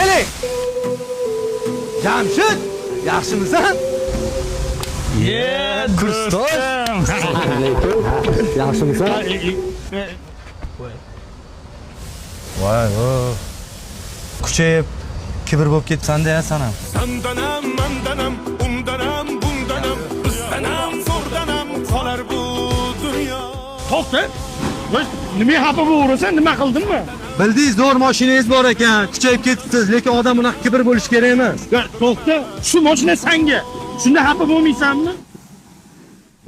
keling. Jamshid, yaxshimisan? Kursdosh. Yaxshimisan? Voy, kuchayib kibr bo'lib ketsan-da sanam. Sandanam, mandanam, undanam, bundanam, bizdanam, zo'rdanam qolar bu dunyo. To'xta. Nima xafa bo'lasan? Nima qildingmi? Bildingiz, zo'r mashinangiz bor ekan, kuchayib ketibsiz, lekin odam unaqa kibr bo'lish kerak emas. To'xta. Shu mashina senga. Shunda xafa bo'lmaysanmi?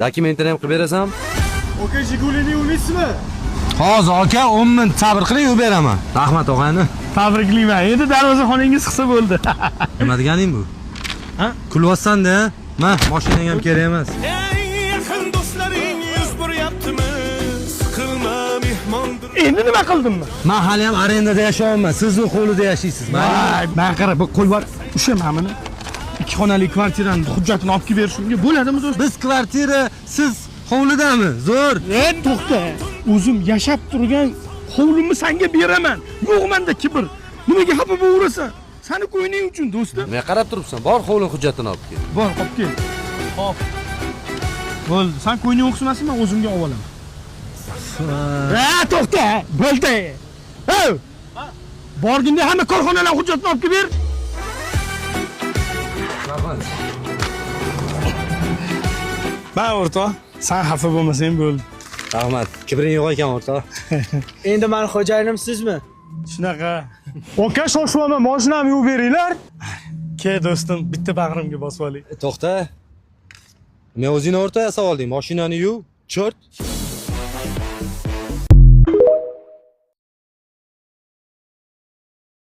Dokumentini ham qilib berasan? Oka, Jigulini umidsizmi? Hozir aka 10 minut sabr qiling, u beraman. Rahmat og'ayni. Tabriklayman. Endi darvozaxonangiz qilsa bo'ldi. Nima deganing bu? Ha? Kulyapsan-da? Ma, mashinang ham kerak emas. Ey yaqin do'stlaring yuz buryaptimi? Siqilma mehmondir. Endi nima qildimmi? Men hali ham arendada yashayapman. Sizning qo'lida yashaysiz. Men qara, bu qo'y bor. O'sha mana 2 xonali kvartirani hujjatini olib kelib berishimga bo'ladimi do'st? Biz kvartira, siz hovlidami? Zo'r. To'xta. O'zim yashab turgan hovlimni senga beraman. Yo'qmanda kibr. Nimaga xafa bo'lasan? Seni qo'yning uchun do'stim. Nima qarab turibsan? Bor hovli hujjatini olib kel. Bor, olib kel. Hop. Bo'ldi. Sen qo'yning o'qismasin, men o'zimga olib olaman. To'xta. Bo'ldi. Borganda hamma korxonalar hujjatini olib kelib ber. Ben o'rtoq, sen xafa bo'lmasang bo'ldi. Rahmat. Kibring yo'q ekan o'rtoq. Endi men xo'jayinim sizmi? Shunaqa. Oka, shoshilma, mashinamni yuvib beringlar. Ke do'stim, bitta bag'rimga bosib oling. To'xta. Men o'zingni o'rtaga solding, mashinani yuv, cho'rt.